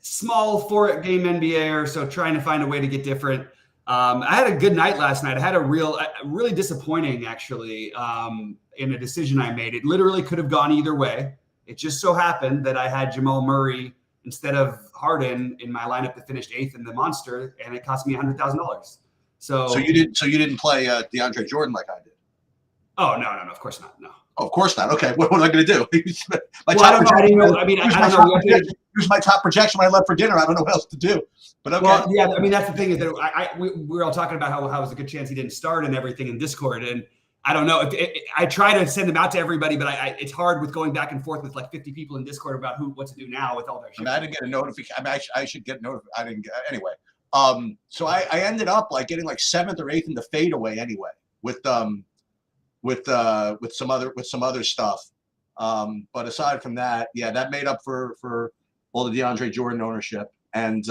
small 4-game NBA, so trying to find a way to get different. I had a good night last night. I had a really disappointing, actually, in a decision I made. It literally could have gone either way. It just so happened that I had Jamal Murray instead of Harden in my lineup that finished 8th in the Monster, and it cost me $100,000. So you didn't play DeAndre Jordan like I did. Oh no, of course not. No. Oh, of course not. Okay, what am I going to do? I don't know. I didn't know. I mean, I don't know. Here's my top projection when I left for dinner. I don't know what else to do. But okay. Well, yeah. I mean, that's the thing is that we were all talking about how it was a good chance he didn't start and everything in Discord, and I don't know. I try to send them out to everybody, but it's hard with going back and forth with like 50 people in Discord about what to do now with all their shit. I didn't get a notification. I mean, I should get notified. I didn't get anyway. So I ended up like getting like 7th or 8th in the fadeaway anyway with some other stuff. But aside from that, yeah, that made up for all the DeAndre Jordan ownership. And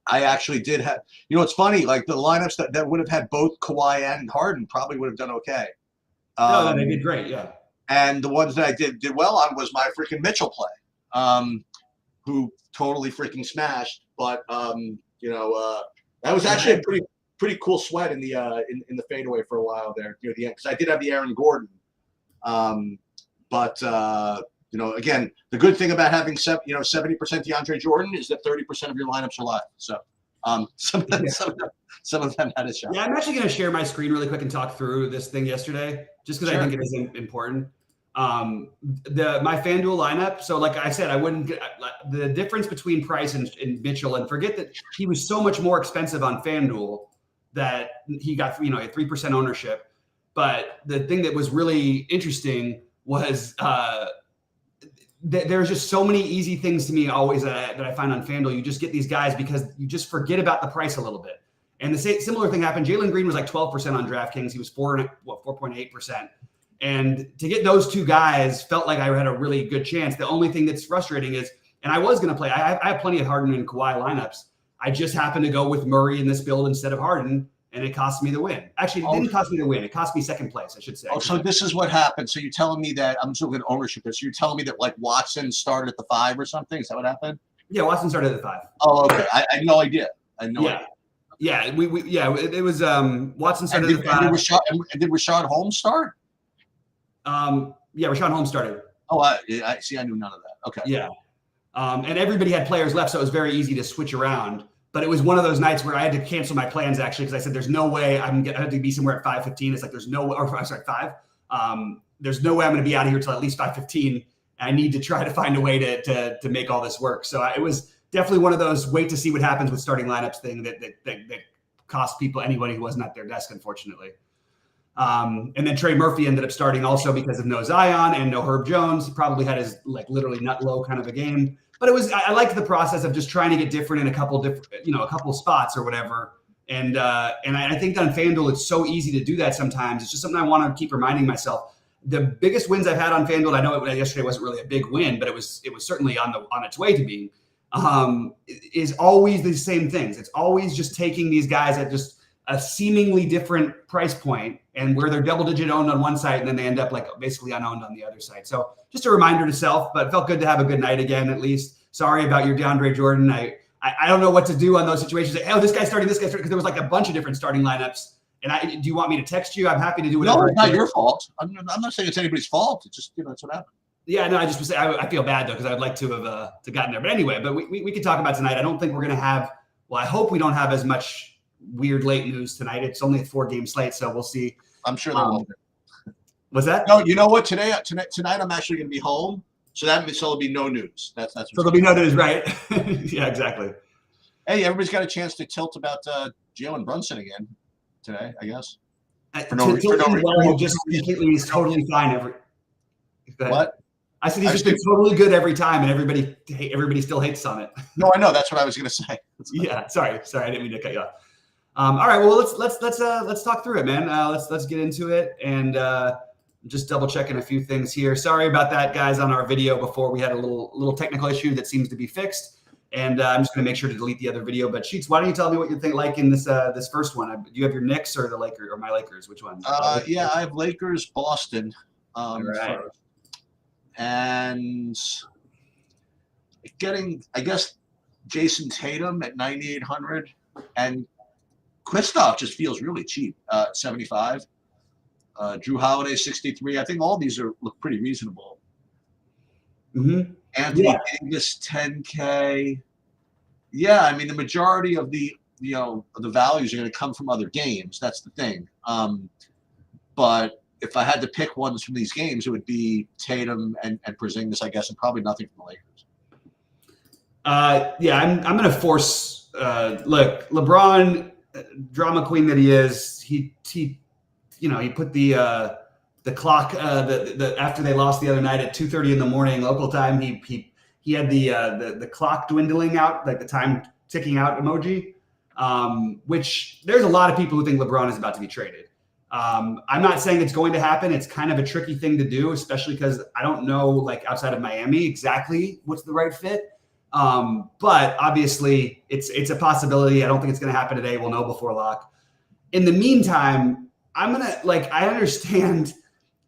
I actually did have, it's funny, like the lineups that would have had both Kawhi and Harden probably would have done okay. No, they did great, yeah. And the ones that I did well on was my freaking Mitchell play, who totally freaking smashed. But that was actually a pretty cool sweat in the fadeaway for a while there near the end, because I did have the Aaron Gordon. Again, the good thing about having 70% DeAndre Jordan is that 30% of your lineups are live. So some of them had a shot. Yeah, I'm actually going to share my screen really quick and talk through this thing yesterday, just because I think it is important. My FanDuel lineup. So like I said, I wouldn't get the difference between Price and Mitchell, and forget that he was so much more expensive on FanDuel that he got, a 3% ownership. But the thing that was really interesting was there's just so many easy things to me always that I find on FanDuel. You just get these guys because you just forget about the price a little bit. And the similar thing happened. Jalen Green was like 12% on DraftKings. He was 4.8%. And to get those two guys felt like I had a really good chance. The only thing that's frustrating is, and I was going to play, I have plenty of Harden and Kawhi lineups. I just happened to go with Murray in this build instead of Harden, and it cost me the win. Actually, it didn't cost me the win. It cost me second place, I should say. Oh, so this is what happened. So you're telling me that, I'm still getting ownership, so you're telling me that like Watson started at the 5 or something? Is that what happened? Yeah, Watson started at the 5. Oh, okay. I had no idea. Idea. Yeah, it was Watson started at the 5. Did Rashad Holmes start? Yeah, Rashawn Holmes started. Oh, I see. I knew none of that. Okay. Yeah. And everybody had players left, so it was very easy to switch around. But it was one of those nights where I had to cancel my plans, actually, because I said, there's no way I had to be somewhere at 5:15. It's like, there's no way, or I'm sorry, 5. There's no way I'm going to be out of here till at least 5:15. I need to try to find a way to make all this work. So it was definitely one of those wait to see what happens with starting lineups thing that cost people, anybody who wasn't at their desk, unfortunately. And then Trey Murphy ended up starting also because of no Zion and no Herb Jones. He probably had his like literally nut low kind of a game. But I liked the process of just trying to get different in a couple spots or whatever. And I think on FanDuel, it's so easy to do that sometimes. It's just something I want to keep reminding myself. The biggest wins I've had on FanDuel, I know yesterday wasn't really a big win, but it was certainly on its way to being, is always the same things. It's always just taking these guys at just a seemingly different price point and where they're double-digit owned on one side and then they end up like basically unowned on the other side. So just a reminder to self, but it felt good to have a good night again, at least. Sorry about your DeAndre Jordan. I don't know what to do on those situations. Like, oh, this guy's starting, because there was like a bunch of different starting lineups. And do you want me to text you? I'm happy to do whatever. No, it's not your fault. I'm not saying it's anybody's fault. It's just, that's what happened. Yeah, no, I just was saying, I feel bad though, because I'd like to have gotten there. But anyway, but we can talk about tonight. I don't think we're going to have, I hope we don't have as much weird late news tonight. It's only a 4-game slate, so we'll see. I'm sure there won't be. What's that? No, you know what? Tonight I'm actually going to be home, so there'll be no news. That's so there'll be no news, right? Yeah, exactly. Hey, everybody's got a chance to tilt about Jalen Brunson again today, I guess. Just completely, he's totally fine. What? I said he's just been totally good every time, and everybody still hates on it. No, I know. That's what I was going to say. Yeah, sorry, I didn't mean to cut you off. All right, well let's talk through it, man. Let's get into it, and just double checking a few things here. Sorry about that, guys. On our video before, we had a little technical issue that seems to be fixed, and I'm just going to make sure to delete the other video. But Sheets, why don't you tell me what you think like in this first one? Do you have your Knicks or the Lakers or my Lakers? Which one? Yeah, I have Lakers, Boston. All right. And getting, I guess, Jason Tatum at 9,800, and Kristoff just feels really cheap, 75. Drew Holiday 63. I think all these look pretty reasonable. Anthony Davis 10K. Yeah, I mean the majority of the values are going to come from other games. That's the thing. But if I had to pick ones from these games, it would be Tatum and Porzingis, I guess, and probably nothing from the Lakers. Yeah, I'm going to force. Look, LeBron, drama queen that he is. He put the clock after they lost the other night at 2:30 in the morning local time. He had the clock dwindling out, like the time ticking out emoji. Which there's a lot of people who think LeBron is about to be traded. I'm not saying it's going to happen. It's kind of a tricky thing to do, especially because I don't know, like outside of Miami, exactly what's the right fit. But obviously it's a possibility. I don't think it's going to happen today. We'll know before lock. In the meantime, I understand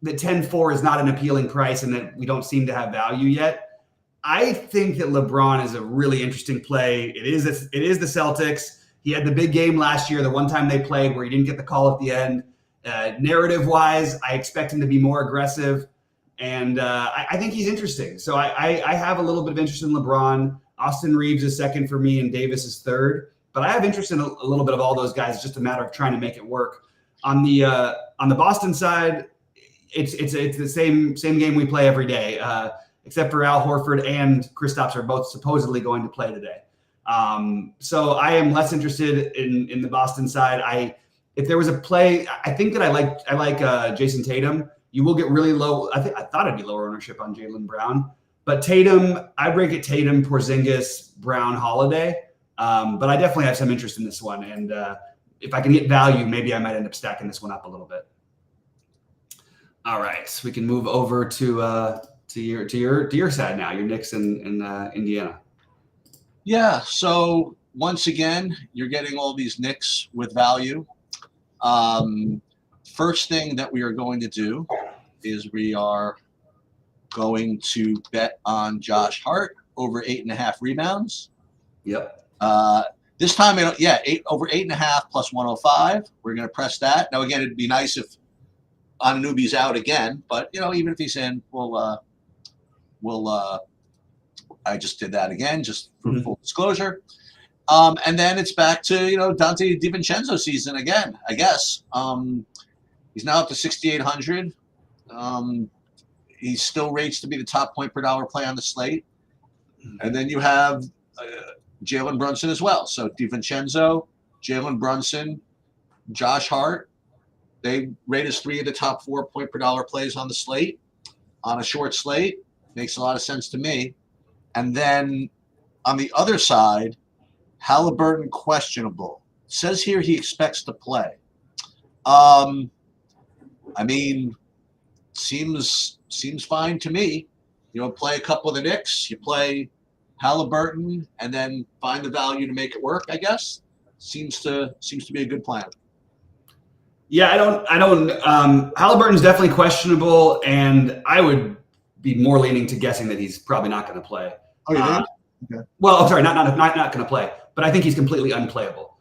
that 10-4 is not an appealing price and that we don't seem to have value yet. I think that LeBron is a really interesting play. It is the Celtics. He had the big game last year, the one time they played where he didn't get the call at the end. Narrative-wise, I expect him to be more aggressive, and I think he's interesting. So I have a little bit of interest in LeBron. Austin Reeves is second for me, and Davis is third. But I have interest in a little bit of all those guys. It's just a matter of trying to make it work. On the Boston side, it's the same game we play every day, except for Al Horford and Kristaps are both supposedly going to play today. So I am less interested in the Boston side. If there was a play, I think that I like Jason Tatum. You will get really low. I thought it'd be lower ownership on Jaylen Brown, but Tatum, I break it Tatum, Porzingis, Brown, Holiday. But I definitely have some interest in this one, and if I can get value, maybe I might end up stacking this one up a little bit. All right, so we can move over to your side now. Your Knicks in Indiana. Yeah. So once again, you're getting all these Knicks with value. First thing that we are going to do is we are going to bet on Josh Hart over 8.5 rebounds. Yep. This time, over 8.5 plus 105. We're going to press that. Now, again, it'd be nice if Anunoby's out again, but even if he's in, I just did that again, just for full disclosure. And then it's back to Dante DiVincenzo season again, I guess. He's now up to 6,800. He still rates to be the top point per dollar play on the slate. And then you have Jalen Brunson as well. So DiVincenzo, Jalen Brunson, Josh Hart, they rate as 3 of the top 4 point per dollar plays on the slate. On a short slate, makes a lot of sense to me. And then on the other side, Halliburton questionable. It says here he expects to play. I mean, seems fine to me. Play a couple of the Knicks, you play Halliburton, and then find the value to make it work, I guess. Seems to be a good plan. Yeah, I don't Halliburton's definitely questionable, and I would be more leaning to guessing that he's probably not going to play. Oh, you think? Okay. Well, I'm sorry, not going to play, but I think he's completely unplayable.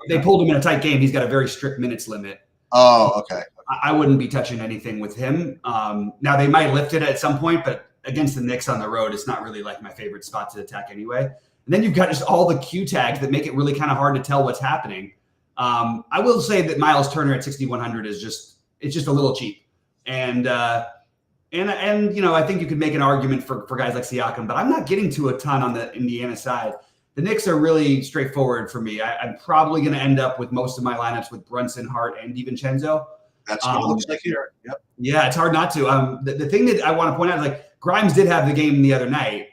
They pulled him in a tight game. He's got a very strict minutes limit. Oh, okay. I wouldn't be touching anything with him. Now they might lift it at some point, but against the Knicks on the road, it's not really like my favorite spot to attack anyway. And then you've got just all the Q tags that make it really kind of hard to tell what's happening. I will say that Miles Turner at 6,100 is just a little cheap. And I think you could make an argument for guys like Siakam, but I'm not getting to a ton on the Indiana side. The Knicks are really straightforward for me. I'm probably going to end up with most of my lineups with Brunson, Hart, and DiVincenzo. That's what it looks like here. Yep. Yeah, it's hard not to. The thing that I want to point out is like Grimes did have the game the other night,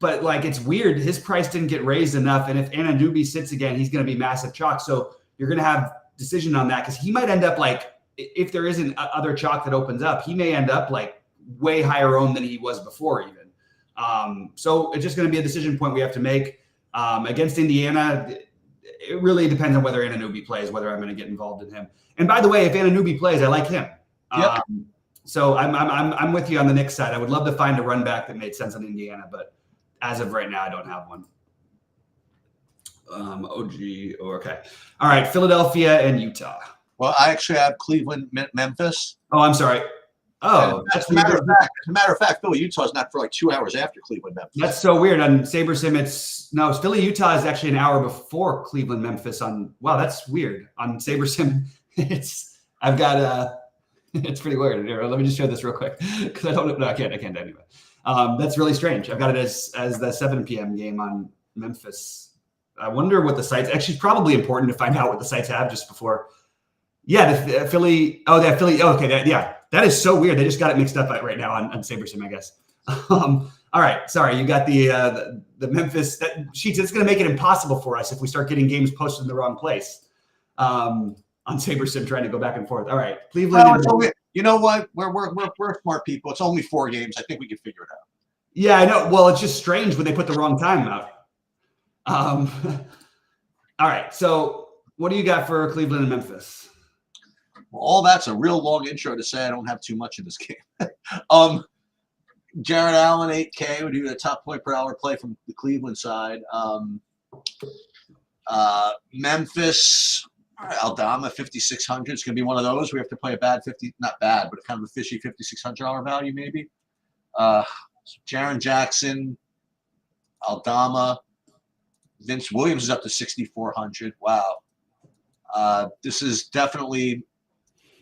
but like it's weird. His price didn't get raised enough, and if Anunoby sits again, he's going to be massive chalk. So you're going to have decision on that because he might end up like if there isn't other chalk that opens up, he may end up like way higher owned than he was before even. So it's just going to be a decision point we have to make against Indiana. It really depends on whether Anunoby plays, whether I'm going to get involved in him. And by the way, if Anunoby plays, I like him. Yep. So I'm with you on the Knicks side. I would love to find a run back that made sense on Indiana, but as of right now, I don't have one. Okay. All right, Philadelphia and Utah. Well, I actually have Cleveland, Memphis. Oh, I'm sorry. Oh, as a matter of fact, Philly, Utah is not for like 2 hours after Cleveland, Memphis. That's so weird. On SaberSim, it's Philly, Utah is actually an hour before Cleveland, Memphis. Wow, that's weird. On SaberSim, it's pretty weird. Here, let me just show this real quick because I don't know. No, I can't anyway. That's really strange. I've got it as the 7 p.m. game on Memphis. I wonder what the sites actually. It's probably important to find out what the sites have just before. Yeah, the Philly. Oh, that Philly. Oh, okay, that is so weird. They just got it mixed up right now on SaberSim, I guess. All right, sorry, you got the Memphis sheets. It's going to make it impossible for us if we start getting games posted in the wrong place on SaberSim, trying to go back and forth. All right, Cleveland. Well, you know what? We're smart people. It's only 4 games. I think we can figure it out. Yeah, I know. Well, it's just strange when they put the wrong time out. All right, so what do you got for Cleveland and Memphis? Well, all that's a real long intro to say I don't have too much in this game. Jared Allen, 8K, would do a top point per hour play from the Cleveland side. Memphis, Aldama, 5,600. It's going to be one of those. We have to play a bad 50, not bad, but kind of a fishy $5,600 value maybe. Jaren Jackson, Aldama. Vince Williams is up to 6,400. Wow. This is definitely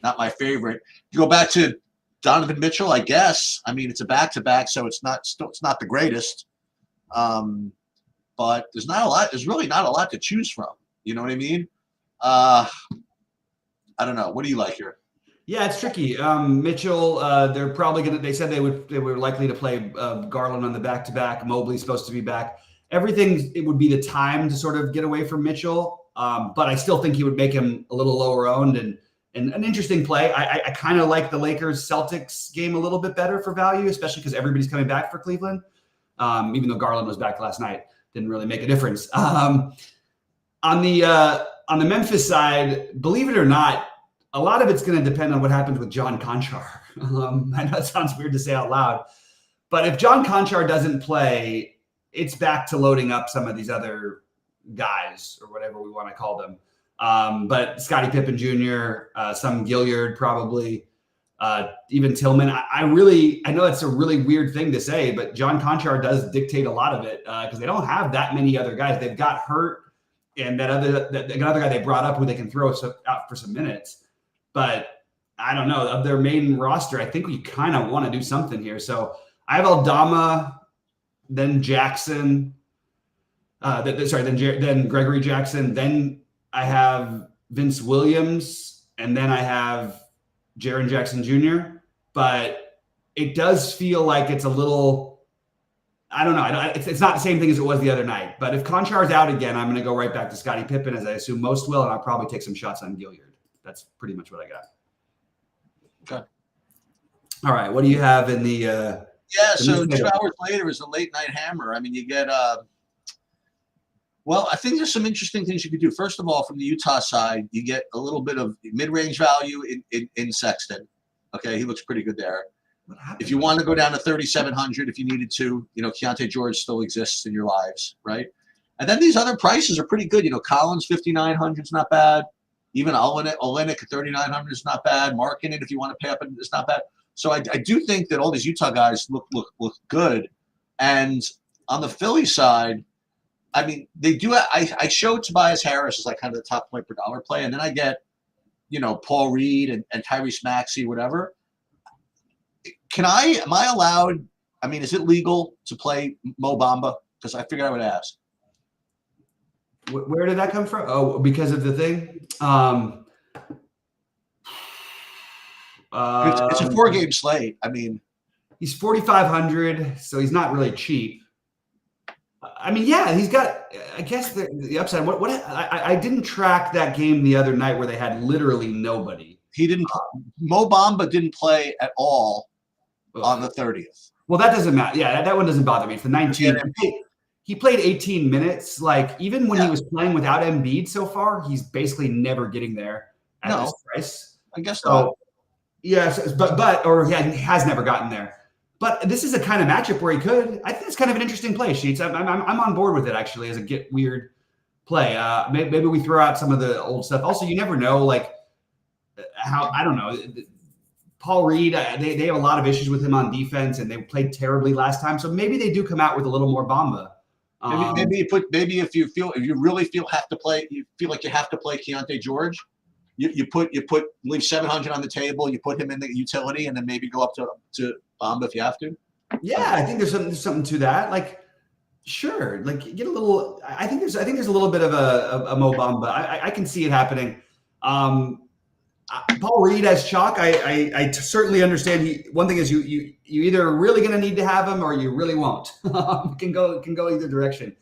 not my favorite. You go back to Donovan Mitchell, I guess. I mean, it's a back-to-back, so it's not the greatest. But there's not a lot. There's really not a lot to choose from. You know what I mean? I don't know. What do you like here? Yeah, it's tricky. Mitchell, they're probably gonna. They said they were likely to play Garland on the back-to-back. Mobley's supposed to be back. It would be the time to sort of get away from Mitchell. But I still think he would make him a little lower owned and an interesting play. I kind of like the Lakers-Celtics game a little bit better for value, especially because everybody's coming back for Cleveland. Even though Garland was back last night, didn't really make a difference. On the Memphis side, believe it or not, a lot of it's going to depend on what happens with John Conchar. I know it sounds weird to say out loud, but if John Conchar doesn't play, it's back to loading up some of these other guys or whatever we want to call them. But Scottie Pippen Jr., some Gilliard probably, even Tillman. I know it's a really weird thing to say, but John Conchar does dictate a lot of it because they don't have that many other guys. They've got Hurt and another guy they brought up who they can throw out for some minutes. But I don't know, of their main roster, I think we kind of want to do something here. So I have Aldama, then Jackson, then Gregory Jackson, then I have Vince Williams, and then I have Jaren Jackson Jr. But it does feel like it's a little, I don't know. It's not the same thing as it was the other night. But if Conchar's out again, I'm going to go right back to Scottie Pippen, as I assume most will, and I'll probably take some shots on Gilliard. That's pretty much what I got. Okay. All right. What do you have in the so 2 hours later is a late night hammer. I mean, you get well, I think there's some interesting things you could do. First of all, from the Utah side, you get a little bit of mid-range value in Sexton. Okay, he looks pretty good there. If you want to go down to 3,700, if you needed to, Keontae George still exists in your lives, right? And then these other prices are pretty good. Collins 5,900 is not bad. Even Olenek at 3,900 is not bad. Markkanen, if you want to pay up, it's not bad. So I do think that all these Utah guys look good. And on the Philly side, I mean, they do. I show Tobias Harris as like kind of the top point per dollar play, and then I get, Paul Reed and Tyrese Maxey, whatever. Am I allowed? I mean, is it legal to play Mo Bamba? Because I figured I would ask. Where did that come from? Oh, because of the thing. It's a 4-game slate. I mean, he's 4,500, so he's not really cheap. I mean, yeah, he's got, I guess, the upside. I didn't track that game the other night where they had literally nobody. He didn't. Mo Bamba didn't play at all on the 30th. Well, that doesn't matter. Yeah, that one doesn't bother me. It's the 19th. He played 18 minutes. Like, even when he was playing without Embiid so far, he's basically never getting there at this price. I guess so. Yes, or he has never gotten there. But this is a kind of matchup where he could. I think it's kind of an interesting play, Sheets. I'm on board with it actually as a get weird play. Maybe we throw out some of the old stuff. Also, you never know, like how I don't know. Paul Reed, they have a lot of issues with him on defense, and they played terribly last time. So maybe they do come out with a little more Bamba. Maybe if you really feel like you have to play Keontae George, you leave 700 on the table, you put him in the utility, and then maybe go up to Bamba if you have to. Yeah, I think there's something to that. Like, sure, like get a little. I think there's a little bit of a Mo Bamba. I can see it happening. Paul Reed as chalk. I certainly understand. One thing is you either really going to need to have him or you really won't. It can go either direction.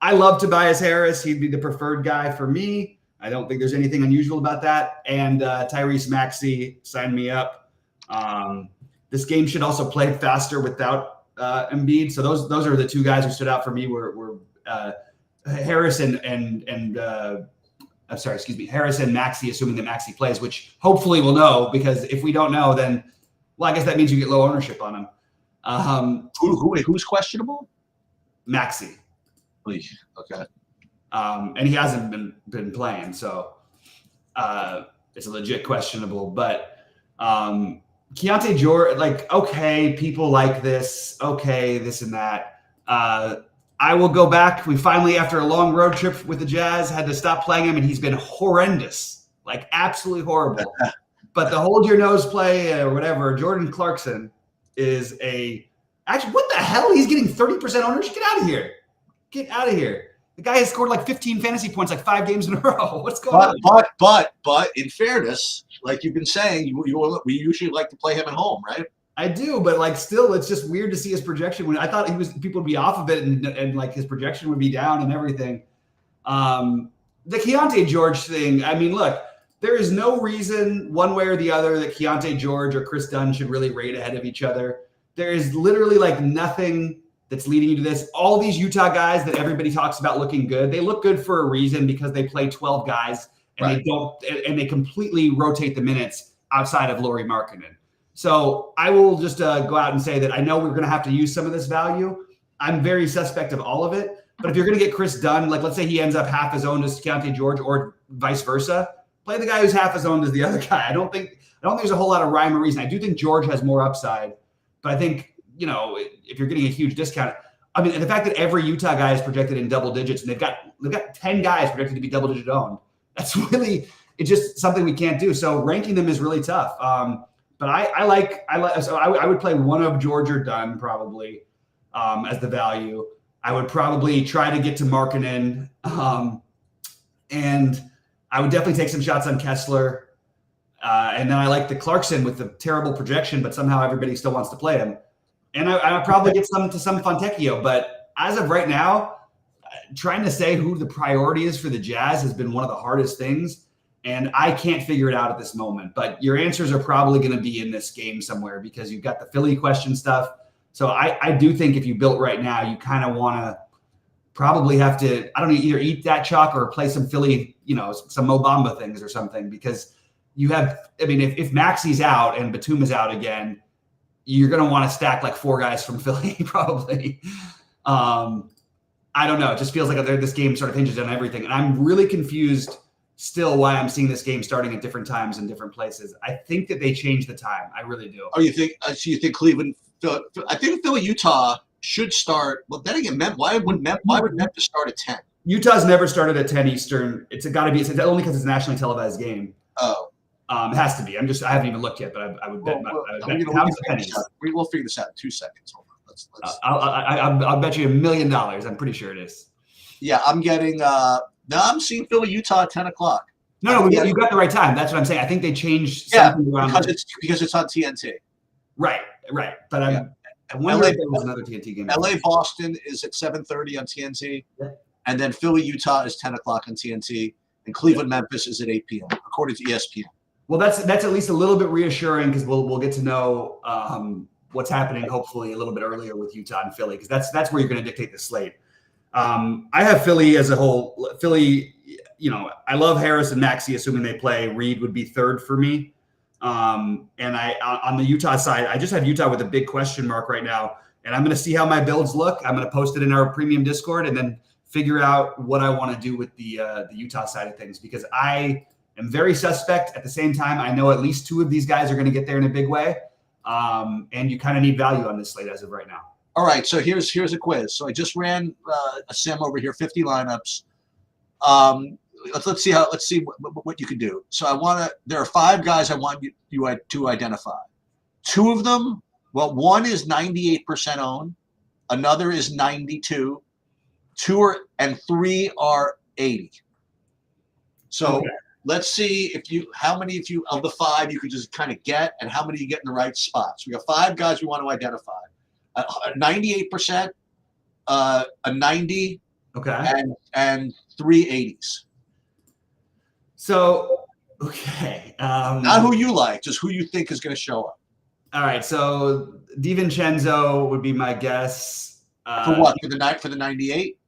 I love Tobias Harris. He'd be the preferred guy for me. I don't think there's anything unusual about that. And Tyrese Maxey, sign me up. This game should also play faster without Embiid. So those are the two guys who stood out for me. Were Harris Harris and Maxey, assuming that Maxey plays, which hopefully we'll know, because if we don't know, then, well, I guess that means you get low ownership on him. Who's questionable? Maxey. Okay. And he hasn't been playing, so it's a legit questionable. But Keontae George, like, okay, people like this, okay, this and that. I will go back. We finally, after a long road trip with the Jazz, had to stop playing him, and he's been horrendous, like absolutely horrible. But the hold your nose play or whatever, Jordan Clarkson is actually, what the hell? He's getting 30% ownership. Get out of here. Get out of here. The guy has scored like 15 fantasy points, like 5 games in a row. What's going on? But in fairness, like you've been saying, we usually like to play him at home, right? I do, but like still, it's just weird to see his projection. When I thought people would be off of it, and like his projection would be down and everything. The Keontae George thing. I mean, look, there is no reason one way or the other that Keontae George or Chris Dunn should really rate ahead of each other. There is literally like nothing that's leading you to this. All these Utah guys that everybody talks about looking good, they look good for a reason, because they play 12 guys and right. they completely rotate the minutes outside of Lauri Markkanen. So I will just go out and say that I know we're going to have to use some of this value. I'm very suspect of all of it. But if you're going to get Chris Dunn, like let's say he ends up half as owned as Keontae George or vice versa, play the guy who's half as owned as the other guy. I don't think there's a whole lot of rhyme or reason. I do think George has more upside. But I think, if you're getting a huge discount, I mean, the fact that every Utah guy is projected in double digits, and they've got 10 guys projected to be double digit owned, that's really, it's just something we can't do. So ranking them is really tough. But I would play one of George or Dunn probably as the value. I would probably try to get to Markkanen, and I would definitely take some shots on Kessler. And then I like the Clarkson with the terrible projection, but somehow everybody still wants to play him. And I probably get some Fontecchio. But as of right now, trying to say who the priority is for the Jazz has been one of the hardest things. And I can't figure it out at this moment. But your answers are probably going to be in this game somewhere, because you've got the Philly question stuff. So I do think if you built right now, you kind of want to probably have to, I don't know, either eat that chalk or play some Philly, some Mo Bamba things or something, because you have, I mean, if Maxey's out and Batum is out again, you're going to want to stack like 4 guys from Philly probably. I don't know. It just feels like this game sort of hinges on everything. And I'm really confused still why I'm seeing this game starting at different times in different places. I think that they changed the time. I really do. Oh, you think Cleveland, I think Philly, Utah should start. Well, then again, why would Memphis start at 10? Utah's never started at 10 Eastern. It's got to be, it's only because it's a nationally televised game. Oh. It has to be. I haven't even looked yet, but I would bet. We'll figure this out in 2 seconds. Hold on. I'll bet you $1 million. I'm pretty sure it is. Yeah, I'm getting. Now I'm seeing Philly, Utah at 10 o'clock. No, you got the right time. That's what I'm saying. I think they changed. Something around because it's on TNT. Right. But I wonder if there was another TNT game. LA Boston is at 7:30 on TNT, and then Philly, Utah is 10 o'clock on TNT, and Cleveland, Memphis is at 8 p.m. according to ESPN. Well, that's at least a little bit reassuring, because we'll get to know what's happening hopefully a little bit earlier with Utah and Philly, because that's where you're going to dictate the slate. I have Philly as a whole. Philly, I love Harris and Maxey, assuming they play. Reed would be third for me. And on the Utah side, I just have Utah with a big question mark right now. And I'm going to see how my builds look. I'm going to post it in our premium Discord and then figure out what I want to do with the Utah side of things, because I am very suspect. At the same time, I know at least 2 of these guys are going to get there in a big way. And you kind of need value on this slate as of right now. All right, so here's a quiz. So I just ran a sim over here, 50 lineups. Let's see what you can do. So there are 5 guys I want you to identify. 2 of them, well, one is 98% owned, another is 92, 3 are 80. So okay. Let's see how many of the 5 you could just kind of get, and how many you get in the right spots. We got 5 guys we want to identify. A 98%, a 90, okay, and 3 80s. So, okay. Not who you like, just who you think is going to show up. All right. So DiVincenzo would be my guess. For what? For the 98?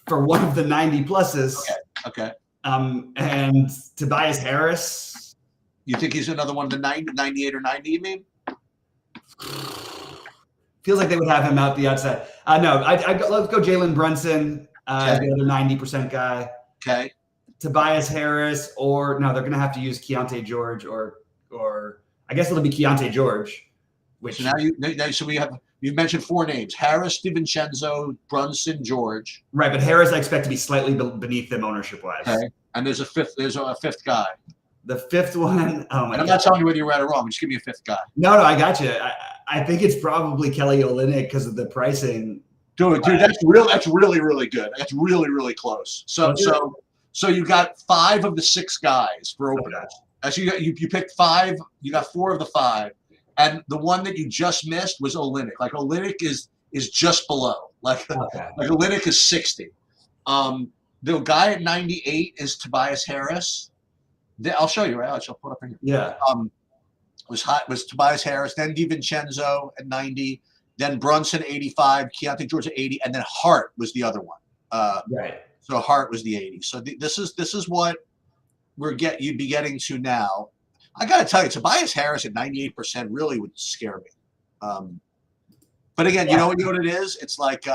For one of the 90 pluses. Okay. And Tobias Harris. You think he's another one of the 98 or 90, you mean? Feels like they would have him out the outside. No, let's go Jalen Brunson, okay. The other 90% guy. Okay. Tobias Harris, or no, they're going to have to use Keontae George, or I guess it'll be Keontae George. Which so you've mentioned 4 names: Harris, DiVincenzo, Brunson, George. Right, but Harris I expect to be slightly beneath them ownership wise. Okay. And there's a fifth guy. The 5th one. Oh my! I'm not telling you whether you're right or wrong. Just give me a 5th guy. No, I got you. I think it's probably Kelly Olynyk because of the pricing. Dude, that's really, really good. That's really, really close. So you got 5 of the 6 guys for openers. As you picked 5, you got 4 of the 5, and the one that you just missed was Olynyk. Like Olynyk is just below. Like Olynyk is 60. The guy at 98 is Tobias Harris. I'll show you, right? I'll put up here. Yeah. Was Tobias Harris, then DiVincenzo at 90, then Brunson 85, Keontae George at 80, and then Hart was the other one. Right. So Hart was the 80. So this is what you'd be getting to now. I got to tell you, Tobias Harris at 98% really would scare me. But again, you know what it is? It's like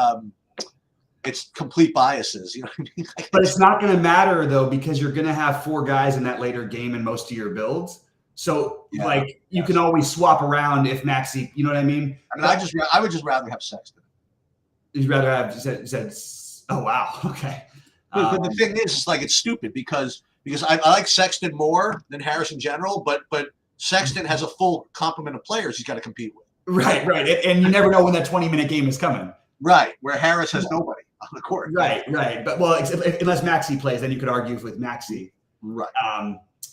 it's complete biases. You know what I mean? But it's not going to matter though, because you're going to have 4 guys in that later game in most of your builds. So you can always swap around if Maxey, you know what I mean? I would just rather have Sexton. You'd rather have said oh wow, okay. But the thing is, it's like it's stupid because I like Sexton more than Harris in general, but Sexton has a full complement of players he's got to compete with. Right, and you never know when that 20-minute game is coming. Right, where Harris has nobody on the court. Right. But unless Maxey plays, then you could argue with Maxey. Right.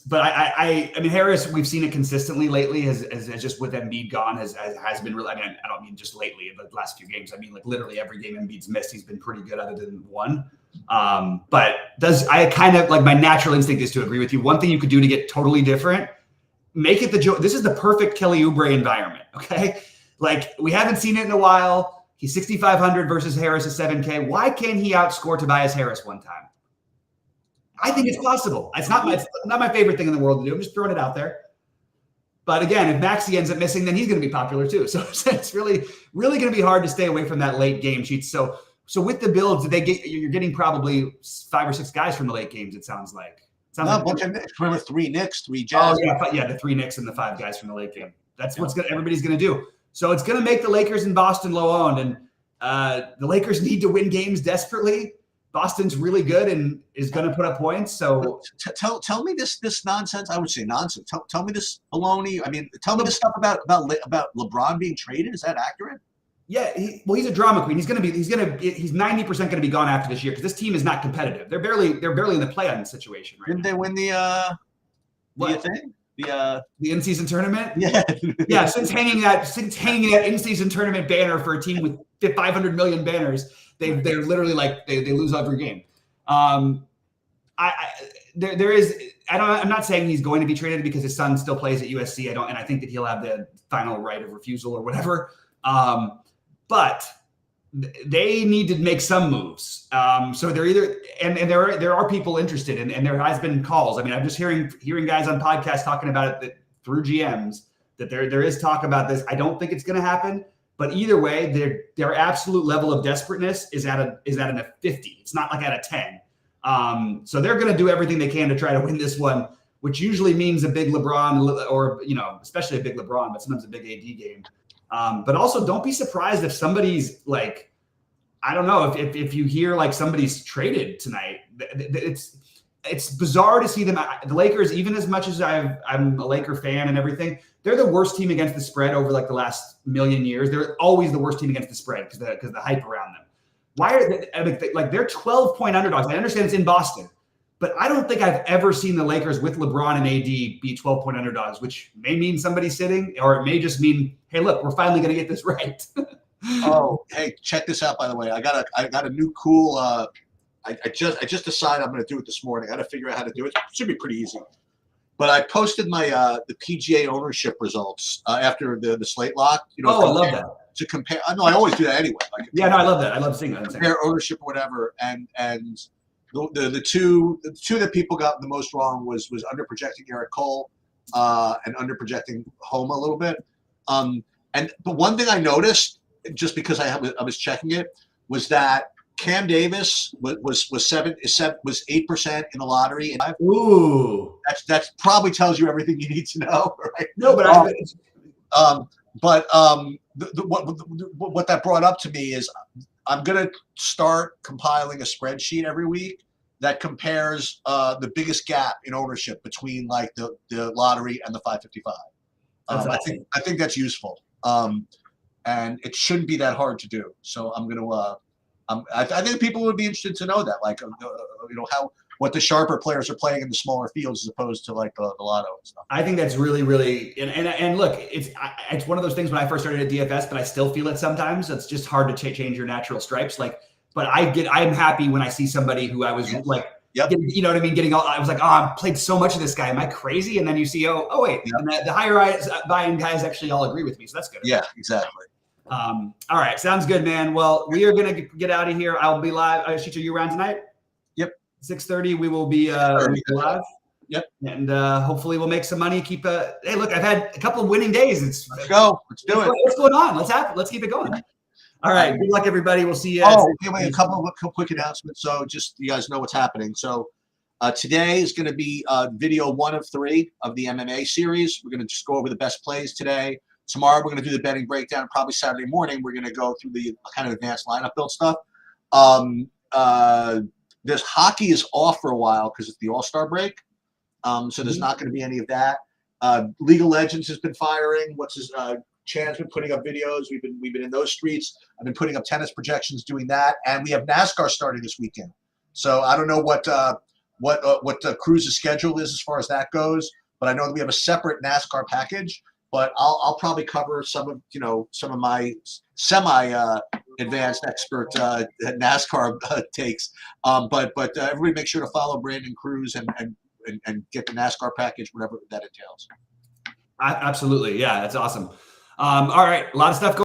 But I mean, Harris, we've seen it consistently lately. Has just with Embiid gone has been really. I mean, I don't mean just lately in the last few games. I mean, like literally every game Embiid's missed, he's been pretty good, other than one. But I kind of like, my natural instinct is to agree with you. One thing you could do to get totally different, make it this is the perfect Kelly Oubre environment. Okay, like we haven't seen it in a while. He's 6,500 versus Harris is 7K. Why can't he outscore Tobias Harris one time? I think it's possible. It's not my favorite thing in the world to do. I'm just throwing it out there. But again, if Maxey ends up missing, then he's going to be popular too. So it's really, really going to be hard to stay away from that late game sheet. So with the builds, you're getting probably 5 or 6 guys from the late games. It sounds like. A bunch of Knicks. Remember 3 Knicks, 3 Jazz. Oh yeah, the 3 Knicks and the 5 guys from the late game. That's what everybody's going to do. So it's going to make the Lakers in Boston low owned, and the Lakers need to win games desperately. Boston's really good and is going to put up points. So tell me this nonsense. I would say nonsense. Tell me this baloney. I mean, tell me this stuff about LeBron being traded. Is that accurate? Yeah. He's a drama queen. He's 90% going to be gone after this year because this team is not competitive. They're barely in the play-in situation right Didn't now. they win the thing? The in-season tournament? Yeah. Yeah. Since hanging that in-season tournament banner for a team with 500 million banners, they're literally like they lose every game. I'm not saying he's going to be traded because his son still plays at USC. And I think that he'll have the final right of refusal or whatever. But they need to make some moves. So they're either and there are people interested and there has been calls. I mean, I'm just hearing guys on podcasts talking about it that through GMs that there is talk about this. I don't think it's going to happen, but either way, their absolute level of desperateness is at a 50. It's not like at a 10. So they're going to do everything they can to try to win this one, which usually means a big LeBron or, especially a big LeBron, but sometimes a big AD game. But also don't be surprised if somebody's like, I don't know, if you hear like somebody's traded tonight. It's bizarre to see them. The Lakers, even as much as I'm a Laker fan and everything, they're the worst team against the spread over like the last million years. They're always the worst team against the spread because the hype around them. Why are they, like they're 12-point underdogs? I understand it's in Boston, but I don't think I've ever seen the Lakers with LeBron and AD be 12-point underdogs, which may mean somebody's sitting, or it may just mean, hey, look, we're finally going to get this right. Oh, hey, check this out, by the way. I got a new cool I just decided I'm going to do it this morning. I got to figure out how to do it. It should be pretty easy. But I posted my the PGA ownership results after the slate lock. I love that. To compare, no, I always do that anyway. Like, yeah, no, I love that. I love seeing that. Compare ownership or whatever, and the two that people got the most wrong was under projecting Eric Cole, and under projecting Homa a little bit. But one thing I noticed, just because I was checking it, was that Cam Davis was 8% in the lottery. And ooh, that probably tells you everything you need to know, right? No, but what that brought up to me is I'm gonna start compiling a spreadsheet every week that compares the biggest gap in ownership between like the lottery and the 555. Awesome. I think that's useful, and it shouldn't be that hard to do. So I'm gonna. I think people would be interested to know that, like, what the sharper players are playing in the smaller fields as opposed to like the lotto and stuff. I think that's really, really, and look, it's one of those things when I first started at DFS, but I still feel it sometimes. It's just hard to change your natural stripes. Like, but I'm happy when I see somebody who I was like, yep. You know what I mean? I was like, oh, I've played so much of this guy. Am I crazy? And then you see, oh wait, yep. And the higher buy-in guys actually all agree with me. So that's good. Yeah, exactly. All right. Sounds good, man. Well, we are going to get out of here. I'll be live. Sheeter, you around tonight? Yep. 6:30. We will be live. Yep. And hopefully we'll make some money. Hey, look, I've had a couple of winning days. Let's go. Let's do it. What's going on? Let's keep it going. All right. Good luck, everybody. We'll see you. Wait, a couple of quick announcements. So just you guys know what's happening. So today is going to be video 1 of 3 of the MMA series. We're going to just go over the best plays today. Tomorrow, we're going to do the betting breakdown. Probably Saturday morning, we're going to go through the kind of advanced lineup build stuff. This hockey is off for a while because it's the All-Star break. So there's not going to be any of that. League of Legends has been firing. Chan's been putting up videos. We've been in those streets. I've been putting up tennis projections, doing that. And we have NASCAR starting this weekend. So I don't know what Cruz's schedule is as far as that goes, but I know that we have a separate NASCAR package. But I'll probably cover some of my semi-advanced expert NASCAR takes. But everybody make sure to follow Brandon Cruz and get the NASCAR package, whatever that entails. Absolutely, yeah, that's awesome. All right, a lot of stuff going